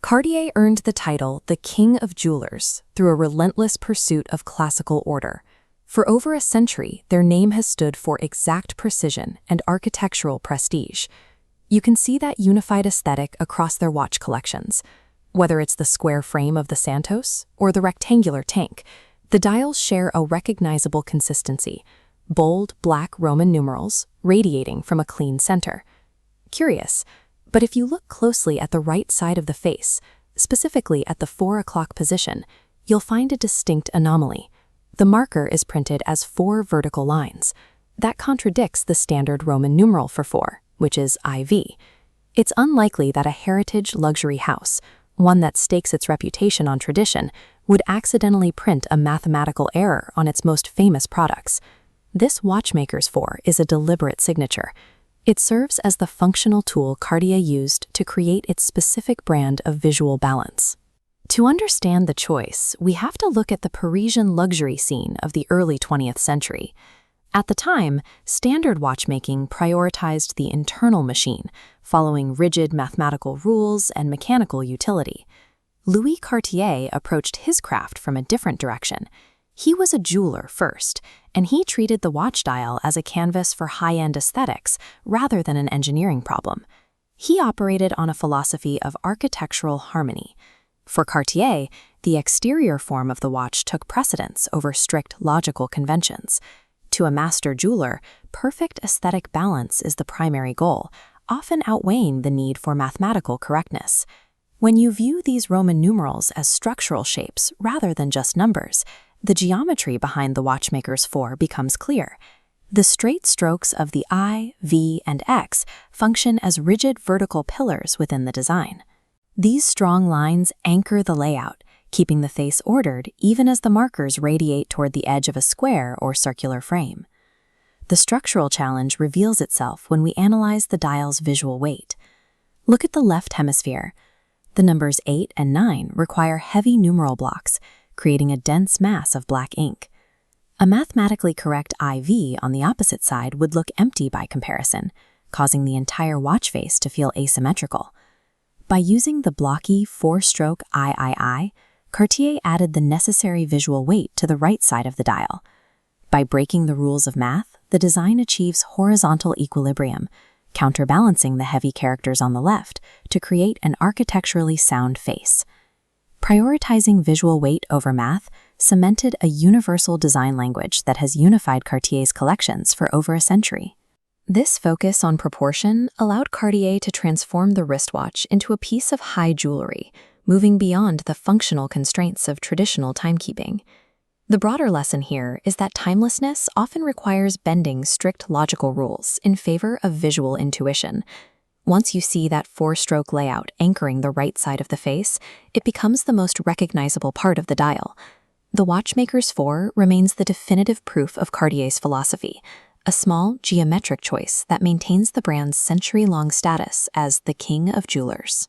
Cartier earned the title the King of Jewelers through a relentless pursuit of classical order. For over a century, their name has stood for exact precision and architectural prestige. You can see that unified aesthetic across their watch collections. Whether it's the square frame of the Santos or the rectangular tank, the dials share a recognizable consistency: bold, black Roman numerals radiating from a clean center. Curious, but if you look closely at the right side of the face, specifically at the 4 o'clock position, you'll find a distinct anomaly. The marker is printed as 4 vertical lines. That contradicts the standard Roman numeral for 4, which is IV. It's unlikely that a heritage luxury house, one that stakes its reputation on tradition, would accidentally print a mathematical error on its most famous products. This watchmaker's 4 is a deliberate signature. It serves as the functional tool Cartier used to create its specific brand of visual balance. To understand the choice, we have to look at the Parisian luxury scene of the early 20th century. At the time, standard watchmaking prioritized the internal machine, following rigid mathematical rules and mechanical utility. Louis Cartier approached his craft from a different direction. He was a jeweler first, and he treated the watch dial as a canvas for high-end aesthetics rather than an engineering problem. He operated on a philosophy of architectural harmony. For Cartier, the exterior form of the watch took precedence over strict logical conventions. To a master jeweler, perfect aesthetic balance is the primary goal, often outweighing the need for mathematical correctness. When you view these Roman numerals as structural shapes rather than just numbers, the geometry behind the watchmaker's 4 becomes clear. The straight strokes of the I, V, and X function as rigid vertical pillars within the design. These strong lines anchor the layout, keeping the face ordered even as the markers radiate toward the edge of a square or circular frame. The structural challenge reveals itself when we analyze the dial's visual weight. Look at the left hemisphere. The numbers 8 and 9 require heavy numeral blocks, creating a dense mass of black ink. A mathematically correct IV on the opposite side would look empty by comparison, causing the entire watch face to feel asymmetrical. By using the blocky 4-stroke III, Cartier added the necessary visual weight to the right side of the dial. By breaking the rules of math, the design achieves horizontal equilibrium, counterbalancing the heavy characters on the left to create an architecturally sound face. Prioritizing visual weight over math cemented a universal design language that has unified Cartier's collections for over a century. This focus on proportion allowed Cartier to transform the wristwatch into a piece of high jewelry, moving beyond the functional constraints of traditional timekeeping. The broader lesson here is that timelessness often requires bending strict logical rules in favor of visual intuition. Once you see that 4-stroke layout anchoring the right side of the face, it becomes the most recognizable part of the dial. The watchmaker's 4 remains the definitive proof of Cartier's philosophy, a small, geometric choice that maintains the brand's century-long status as the King of Jewelers.